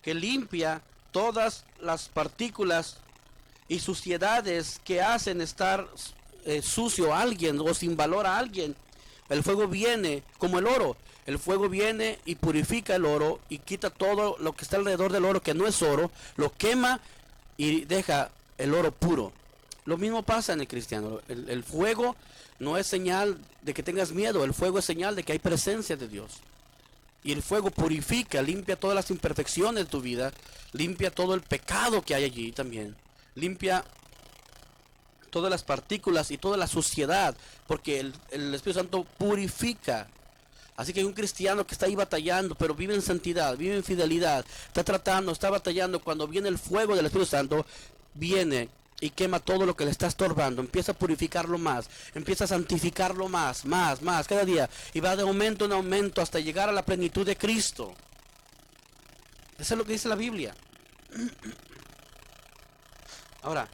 que limpia todas las partículas y suciedades que hacen estar sucio a alguien o sin valor a alguien. El fuego viene como el oro. El fuego viene y purifica el oro y quita todo lo que está alrededor del oro que no es oro, lo quema y deja el oro puro. Lo mismo pasa en el cristiano. El fuego no es señal de que tengas miedo, el fuego es señal de que hay presencia de Dios. Y el fuego purifica, limpia todas las imperfecciones de tu vida, limpia todo el pecado que hay allí también, limpia todas las partículas y toda la suciedad, porque el Espíritu Santo purifica. Así que hay un cristiano que está ahí batallando, pero vive en santidad, vive en fidelidad, está tratando, está batallando. Cuando viene el fuego del Espíritu Santo, viene y quema todo lo que le está estorbando, empieza a purificarlo más, empieza a santificarlo más, cada día, y va de aumento en aumento hasta llegar a la plenitud de Cristo. Eso es lo que dice la Biblia. Ahora,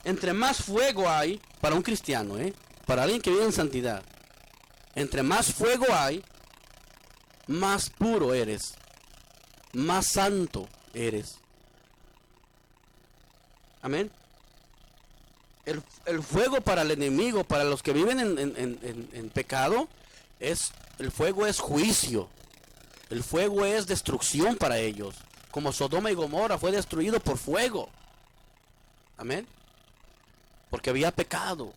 entre más fuego hay para un cristiano, para alguien que vive en santidad, entre más fuego hay, más puro eres, más santo eres. Amén. El fuego para el enemigo, para los que viven en pecado, el fuego es juicio. El fuego es destrucción para ellos. Como Sodoma y Gomorra fue destruido por fuego. Amén. Porque había pecado.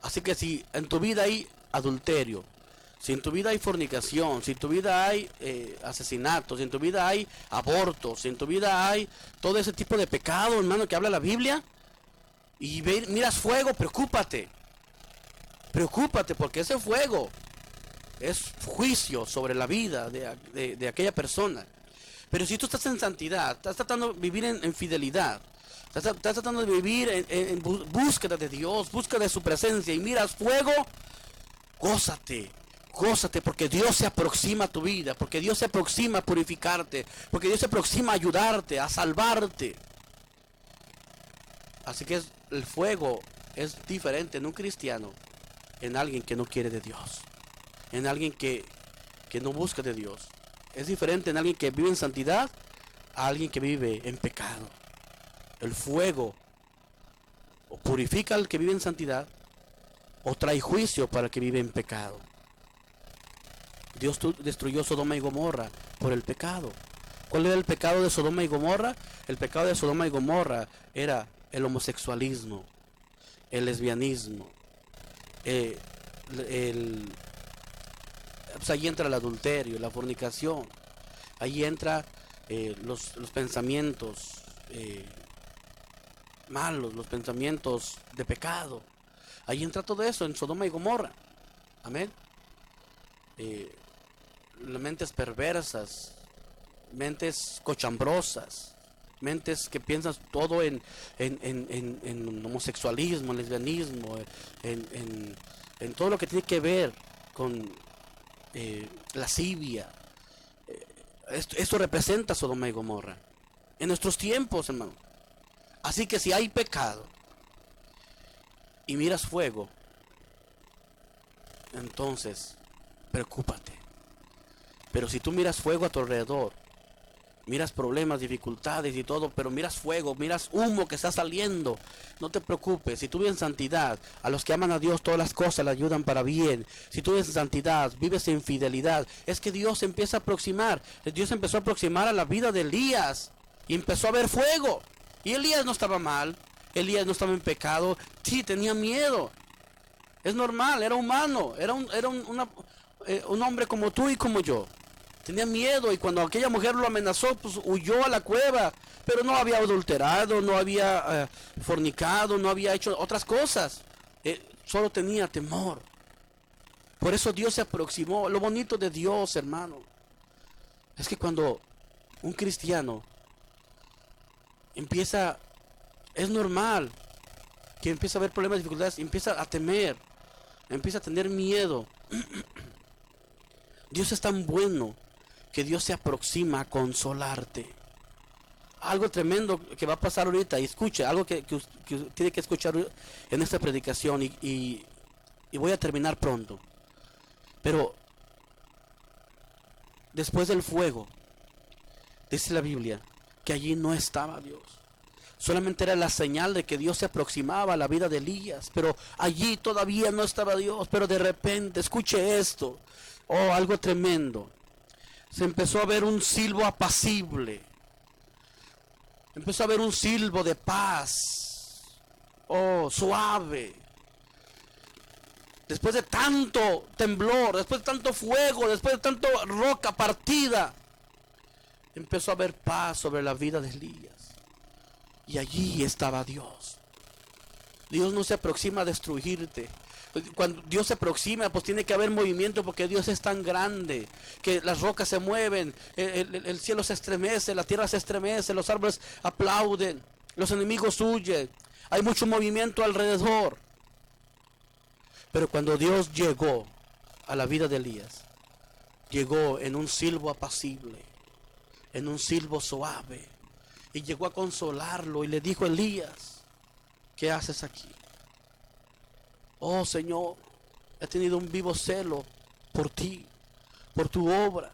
Así que si en tu vida hay adulterio, si en tu vida hay fornicación, si en tu vida hay asesinatos, si en tu vida hay abortos, si en tu vida hay todo ese tipo de pecado, hermano, que habla la Biblia, y miras fuego, preocúpate. Preocúpate, porque ese fuego es juicio sobre la vida de aquella persona. Pero si tú estás en santidad, estás tratando de vivir en fidelidad, estás tratando de vivir en búsqueda de Dios, búsqueda de su presencia, y miras fuego, gózate, porque Dios se aproxima a tu vida, porque Dios se aproxima a purificarte, porque Dios se aproxima a ayudarte, a salvarte. Así que el fuego es diferente en un cristiano, en alguien que no quiere de Dios, en alguien que no busca de Dios. Es diferente en alguien que vive en santidad a alguien que vive en pecado. El fuego o purifica al que vive en santidad, o trae juicio para el que vive en pecado. Dios destruyó Sodoma y Gomorra por el pecado. ¿Cuál era el pecado de Sodoma y Gomorra? El pecado de Sodoma y Gomorra era el homosexualismo, el lesbianismo, pues ahí entra el adulterio, la fornicación, ahí entra los pensamientos malos, los pensamientos de pecado. Ahí entra todo eso en Sodoma y Gomorra. Amén. Las mentes perversas, mentes cochambrosas, mentes que piensan todo en homosexualismo, en lesbianismo, en todo lo que tiene que ver con lascivia. Esto representa Sodoma y Gomorra en nuestros tiempos, hermano. Así que si hay pecado y miras fuego, entonces preocúpate. Pero si tú miras fuego a tu alrededor, miras problemas, dificultades y todo, pero miras fuego, miras humo que está saliendo, no te preocupes. Si tú vives en santidad, a los que aman a Dios todas las cosas le ayudan para bien. Si tú vives en santidad, vives en fidelidad, es que Dios se empieza a aproximar. Dios empezó a aproximar a la vida de Elías y empezó a ver fuego. Y Elías no estaba mal, Elías no estaba en pecado, sí, tenía miedo. Es normal, era humano, era un hombre como tú y como yo. Tenía miedo, y cuando aquella mujer lo amenazó, pues huyó a la cueva. Pero no había adulterado, no había fornicado, no había hecho otras cosas. Solo tenía temor. Por eso Dios se aproximó. Lo bonito de Dios, hermano, es que cuando un cristiano es normal que empieza a haber problemas, dificultades, empieza a temer, empieza a tener miedo. Dios es tan bueno que Dios se aproxima a consolarte, algo tremendo que va a pasar ahorita. Y escuche, algo que tiene que escuchar en esta predicación. Y voy a terminar pronto. Pero después del fuego, dice la Biblia, que allí no estaba Dios. Solamente era la señal de que Dios se aproximaba a la vida de Elías. Pero allí todavía no estaba Dios. Pero de repente, escuche esto. Oh, algo tremendo. Se empezó a ver un silbo apacible. Empezó a ver un silbo de paz. Oh, suave. Después de tanto temblor, después de tanto fuego, después de tanto roca partida, empezó a haber paz sobre la vida de Elías. Y allí estaba Dios. Dios no se aproxima a destruirte. Cuando Dios se aproxima, pues tiene que haber movimiento, porque Dios es tan grande que las rocas se mueven, el cielo se estremece, la tierra se estremece, los árboles aplauden, los enemigos huyen, hay mucho movimiento alrededor. Pero cuando Dios llegó a la vida de Elías, llegó en un silbo apacible, en un silbo suave, y llegó a consolarlo y le dijo: Elías, ¿qué haces aquí? Oh Señor, he tenido un vivo celo por ti, por tu obra,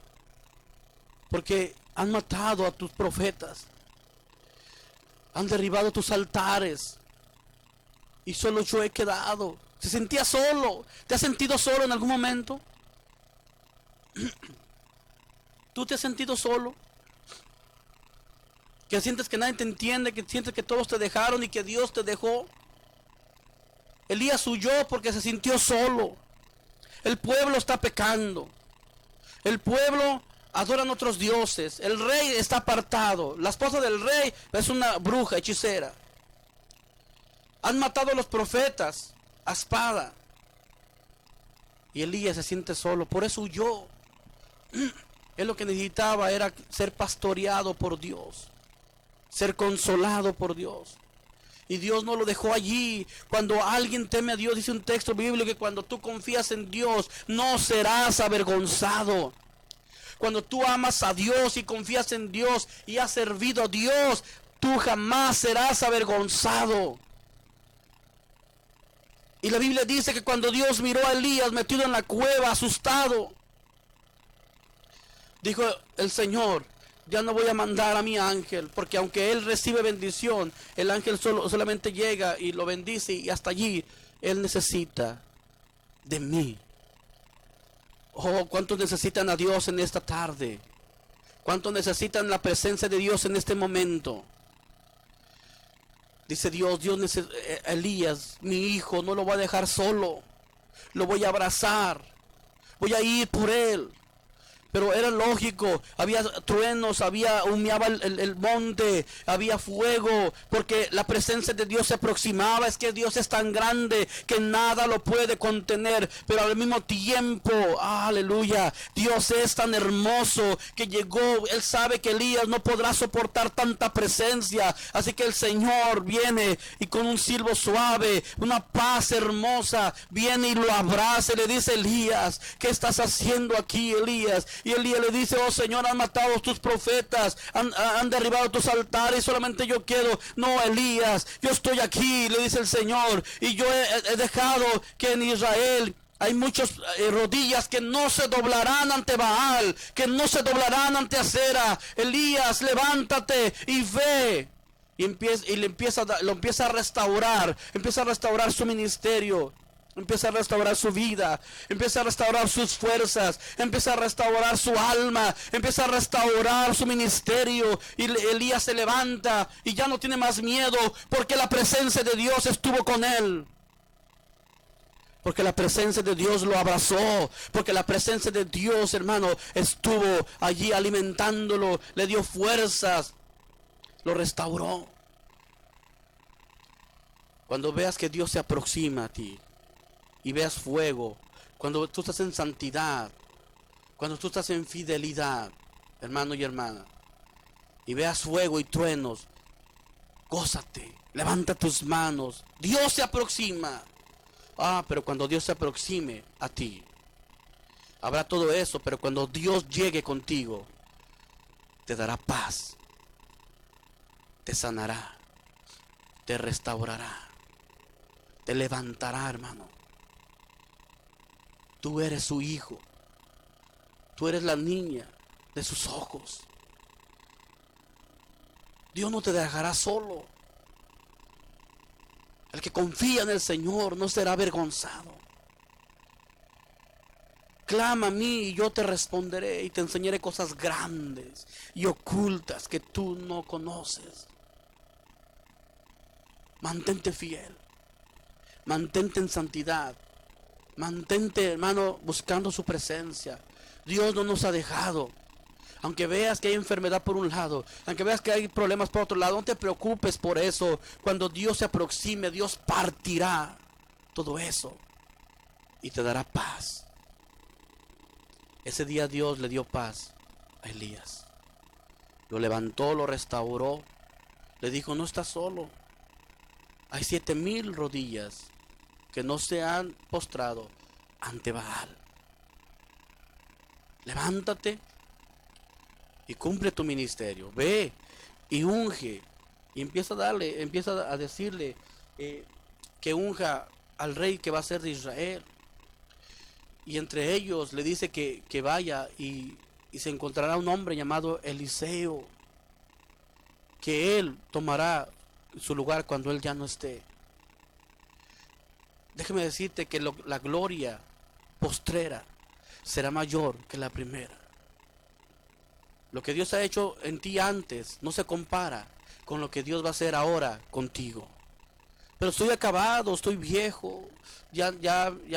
porque han matado a tus profetas, han derribado tus altares, y solo yo he quedado. Se sentía solo. ¿Te has sentido solo en algún momento? ¿Tú te has sentido solo? Que sientes que nadie te entiende, que sientes que todos te dejaron y que Dios te dejó. Elías huyó porque se sintió solo. El pueblo está pecando. El pueblo adora a otros dioses. El rey está apartado. La esposa del rey es una bruja, hechicera. Han matado a los profetas a espada. Y Elías se siente solo. Por eso huyó. Él lo que necesitaba era ser pastoreado por Dios, ser consolado por Dios. Y Dios no lo dejó allí. Cuando alguien teme a Dios, dice un texto bíblico, que cuando tú confías en Dios, no serás avergonzado. Cuando tú amas a Dios y confías en Dios y has servido a Dios, tú jamás serás avergonzado. Y la Biblia dice que cuando Dios miró a Elías metido en la cueva, asustado, dijo el Señor: ya no voy a mandar a mi ángel, porque aunque él recibe bendición, el ángel solamente llega y lo bendice, y hasta allí él necesita de mí. Oh, ¿cuántos necesitan a Dios en esta tarde? ¿Cuántos necesitan la presencia de Dios en este momento? Dice Dios, Elías, mi hijo, no lo voy a dejar solo. Lo voy a abrazar. Voy a ir por él. Pero era lógico, había truenos, humeaba el monte, había fuego, porque la presencia de Dios se aproximaba. Es que Dios es tan grande que nada lo puede contener, pero al mismo tiempo, aleluya, Dios es tan hermoso que llegó. Él sabe que Elías no podrá soportar tanta presencia, así que el Señor viene y con un silbo suave, una paz hermosa, viene y lo abraza y le dice: Elías, ¿qué estás haciendo aquí, Elías? Y Elías le dice: oh Señor, han matado a tus profetas, han derribado tus altares, solamente yo quiero. No, Elías, yo estoy aquí, le dice el Señor, y yo he dejado que en Israel hay muchas rodillas que no se doblarán ante Baal, que no se doblarán ante Acera. Elías, levántate y ve. Lo empieza a restaurar, empieza a restaurar su ministerio. Empieza a restaurar su vida, empieza a restaurar sus fuerzas, empieza a restaurar su alma, empieza a restaurar su ministerio. Y Elías se levanta y ya no tiene más miedo, porque la presencia de Dios estuvo con él. Porque la presencia de Dios lo abrazó, porque la presencia de Dios, hermano, estuvo allí alimentándolo, le dio fuerzas, lo restauró. Cuando veas que Dios se aproxima a ti y veas fuego, cuando tú estás en santidad, cuando tú estás en fidelidad, hermano y hermana, y veas fuego y truenos, gózate, levanta tus manos. Dios se aproxima. Pero cuando Dios se aproxime a ti, habrá todo eso, pero cuando Dios llegue contigo, te dará paz. te sanará, te restaurará, te levantará, hermano. Tú eres su hijo, tú eres la niña de sus ojos. Dios no te dejará solo. El que confía en el Señor no será avergonzado. Clama a mí y yo te responderé y te enseñaré cosas grandes y ocultas que tú no conoces. Mantente fiel, mantente en santidad, mantente, hermano, buscando su presencia. Dios no nos ha dejado. Aunque veas que hay enfermedad por un lado, aunque veas que hay problemas por otro lado, no te preocupes por eso. Cuando Dios se aproxime, Dios partirá todo eso y te dará paz. Ese día Dios le dio paz a Elías. Lo levantó, lo restauró. Le dijo, no estás solo. Hay 7,000 rodillas que no se han postrado ante Baal. Levántate y cumple tu ministerio. Ve y unge. Y empieza a decirle que unja al rey que va a ser de Israel. Y entre ellos le dice que vaya y se encontrará un hombre llamado Eliseo, que él tomará su lugar cuando él ya no esté. Déjame decirte que la gloria postrera será mayor que la primera. Lo que Dios ha hecho en ti antes no se compara con lo que Dios va a hacer ahora contigo. Pero estoy acabado, estoy viejo, ya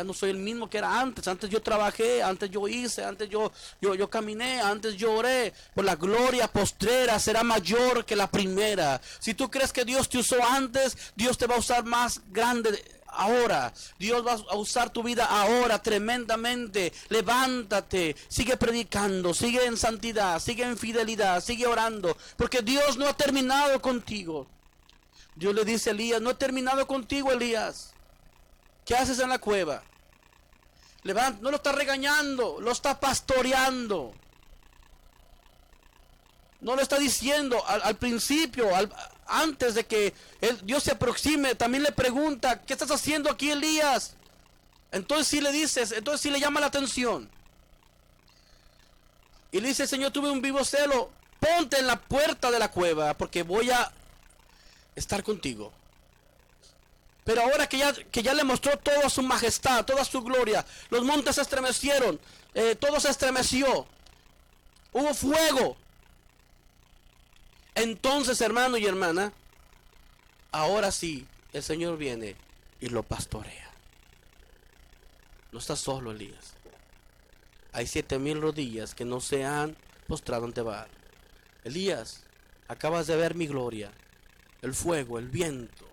no soy el mismo que era antes. Antes yo trabajé, antes yo hice, antes yo caminé, antes yo oré. Pues la gloria postrera será mayor que la primera. Si tú crees que Dios te usó antes, Dios te va a usar más grande ahora. Dios va a usar tu vida ahora tremendamente. Levántate, sigue predicando, sigue en santidad, sigue en fidelidad, sigue orando, porque Dios no ha terminado contigo. Dios le dice a Elías, no he terminado contigo, Elías. ¿Qué haces en la cueva? Levanta, no lo está regañando, lo está pastoreando. No lo está diciendo al principio, antes de que Dios se aproxime. También le pregunta, ¿qué estás haciendo aquí, Elías? Entonces sí le dices, entonces sí le llama la atención. Y le dice, Señor, tuve un vivo celo, ponte en la puerta de la cueva, porque voy a estar contigo. Pero ahora que ya le mostró toda su majestad, toda su gloria, los montes se estremecieron, todo se estremeció, hubo fuego. Entonces, hermano y hermana, ahora sí el Señor viene y lo pastorea. No está solo, Elías. Hay 7,000 rodillas que no se han postrado ante Baal. Elías, acabas de ver mi gloria, el fuego, el viento,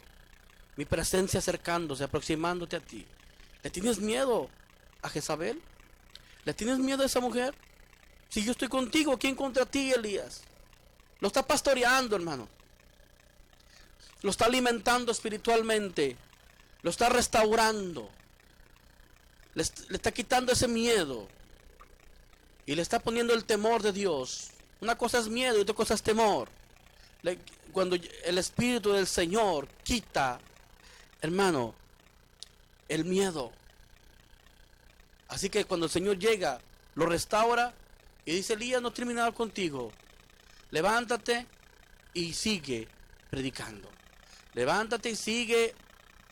mi presencia acercándose, aproximándote a ti. ¿Le tienes miedo a Jezabel? ¿Le tienes miedo a esa mujer? Si yo estoy contigo, ¿quién contra ti, Elías? Lo está pastoreando, hermano. Lo está alimentando espiritualmente. Lo está restaurando. Le está quitando ese miedo. Y le está poniendo el temor de Dios. Una cosa es miedo y otra cosa es temor. Cuando el Espíritu del Señor quita, hermano, el miedo. Así que cuando el Señor llega, lo restaura y dice, Elías, no he terminado contigo. Levántate y sigue predicando. Levántate y sigue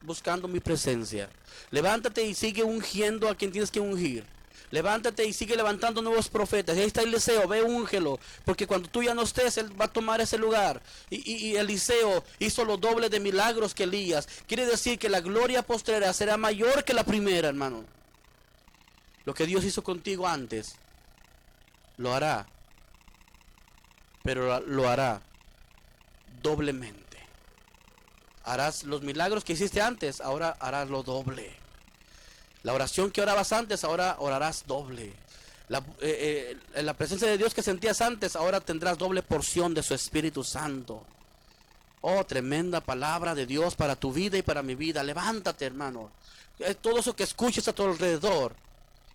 buscando mi presencia. Levántate y sigue ungiendo a quien tienes que ungir. Levántate y sigue levantando nuevos profetas. Ahí está Eliseo, ve, úngelo, porque cuando tú ya no estés, él va a tomar ese lugar. Y Eliseo hizo lo doble de milagros que Elías. Quiere decir que la gloria postrera será mayor que la primera, hermano. Lo que Dios hizo contigo antes, lo hará, pero lo hará doblemente. Harás los milagros que hiciste antes, ahora harás lo doble. La oración que orabas antes, ahora orarás doble. La presencia de Dios que sentías antes, ahora tendrás doble porción de su Espíritu Santo. Oh, tremenda palabra de Dios para tu vida y para mi vida. Levántate, hermano. Todo eso que escuches a tu alrededor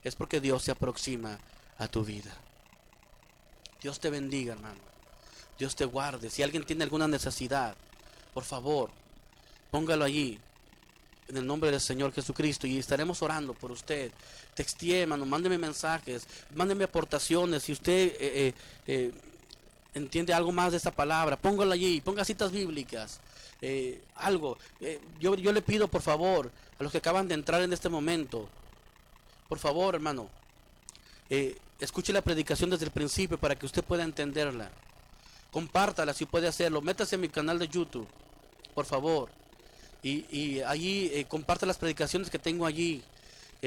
es porque Dios se aproxima a tu vida. Dios te bendiga, hermano. Dios te guarde. Si alguien tiene alguna necesidad, por favor, póngalo allí, en el nombre del Señor Jesucristo, y estaremos orando por usted. Textee, hermano, mándeme mensajes, mándeme aportaciones. Si usted entiende algo más de esta palabra, póngalo allí, ponga citas bíblicas, algo. Yo le pido, por favor, a los que acaban de entrar en este momento, por favor, hermano, escuche la predicación desde el principio para que usted pueda entenderla. Compártala si puede hacerlo. Métase en mi canal de YouTube, por favor. Y allí comparte las predicaciones que tengo allí,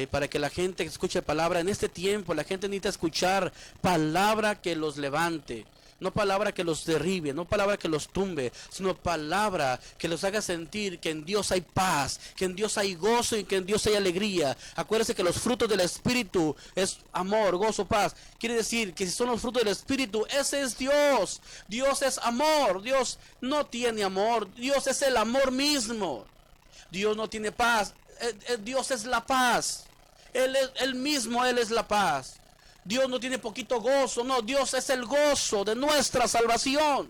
para que la gente escuche palabra. En este tiempo la gente necesita escuchar palabra que los levante, no palabra que los derribe, no palabra que los tumbe, sino palabra que los haga sentir que en Dios hay paz, que en Dios hay gozo y que en Dios hay alegría. Acuérdense que los frutos del Espíritu es amor, gozo, paz. Quiere decir que si son los frutos del Espíritu, ese es Dios. Dios es amor. Dios no tiene amor. Dios es el amor mismo. Dios no tiene paz. Dios es la paz. Él mismo, Él es la paz. Dios no tiene poquito gozo, no, Dios es el gozo de nuestra salvación.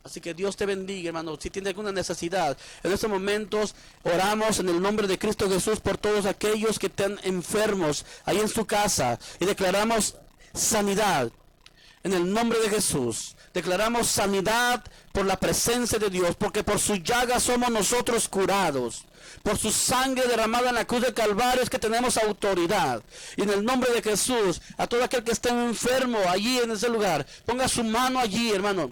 Así que Dios te bendiga, hermano. Si tiene alguna necesidad, en estos momentos oramos en el nombre de Cristo Jesús por todos aquellos que están enfermos ahí en su casa, y declaramos sanidad en el nombre de Jesús. Declaramos sanidad por la presencia de Dios, porque por su llaga somos nosotros curados. Por su sangre derramada en la cruz del Calvario es que tenemos autoridad. Y en el nombre de Jesús, a todo aquel que esté enfermo allí en ese lugar, ponga su mano allí, hermano.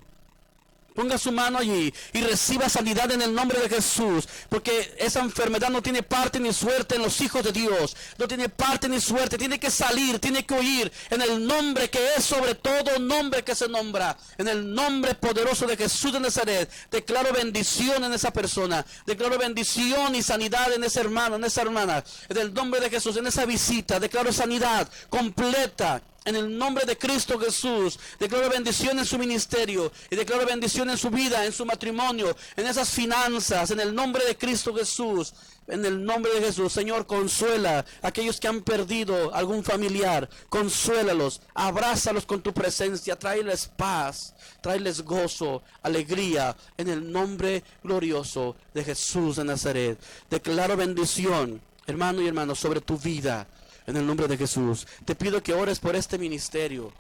Ponga su mano allí y reciba sanidad en el nombre de Jesús. Porque esa enfermedad no tiene parte ni suerte en los hijos de Dios. No tiene parte ni suerte. Tiene que salir, tiene que huir en el nombre que es sobre todo nombre que se nombra. En el nombre poderoso de Jesús de Nazaret. Declaro bendición en esa persona. Declaro bendición y sanidad en ese hermano, en esa hermana. En el nombre de Jesús, en esa visita. Declaro sanidad completa. En el nombre de Cristo Jesús, declaro bendición en su ministerio y declaro bendición en su vida, en su matrimonio, en esas finanzas, en el nombre de Cristo Jesús. En el nombre de Jesús, Señor, consuela a aquellos que han perdido algún familiar. Consuélalos, abrázalos con tu presencia, tráeles paz, tráeles gozo, alegría, en el nombre glorioso de Jesús de Nazaret. Declaro bendición, hermano y hermano, sobre tu vida. En el nombre de Jesús, te pido que ores por este ministerio.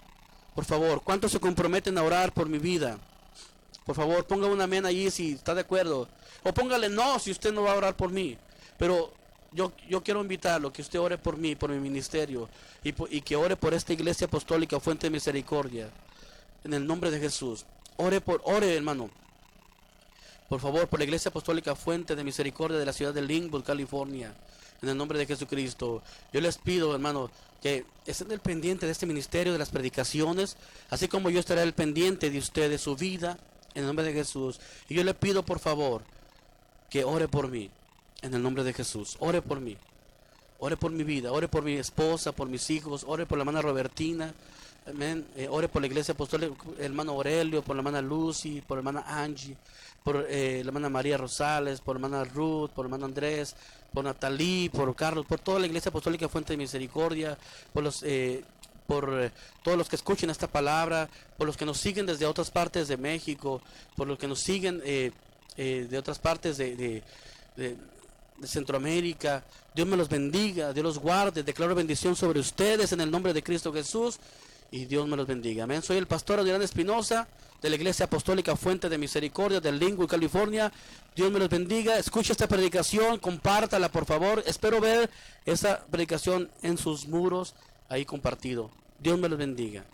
Por favor, ¿cuántos se comprometen a orar por mi vida? Por favor, ponga un amén allí si está de acuerdo. O póngale no si usted no va a orar por mí. Pero yo quiero invitarlo, que usted ore por mí, por mi ministerio. Y que ore por esta iglesia apostólica, Fuente de Misericordia. En el nombre de Jesús. Ore, hermano. Por favor, por la iglesia apostólica Fuente de Misericordia de la ciudad de Linwood, California. En el nombre de Jesucristo, yo les pido, hermano, que estén al pendiente de este ministerio, de las predicaciones, así como yo estaré al pendiente de usted, de su vida, en el nombre de Jesús. Y yo le pido, por favor, que ore por mí, en el nombre de Jesús. Ore por mí, ore por mi vida, ore por mi esposa, por mis hijos, ore por la hermana Robertina, amén. Ore por la iglesia apostólica, el hermano Aurelio, por la hermana Lucy, por la hermana Angie, por la hermana María Rosales, por la hermana Ruth, por el hermano Andrés, por Natalí, por Carlos, por toda la iglesia apostólica Fuente de Misericordia, por todos los que escuchen esta palabra, por los que nos siguen desde otras partes de México, por los que nos siguen de otras partes de Centroamérica. Dios me los bendiga, Dios los guarde. Declaro bendición sobre ustedes en el nombre de Cristo Jesús. Y Dios me los bendiga. Amén. Soy el pastor Adrián Espinosa de la Iglesia Apostólica Fuente de Misericordia de Linwood, California. Dios me los bendiga. Escucha esta predicación, compártala por favor. Espero ver esa predicación en sus muros ahí compartido. Dios me los bendiga.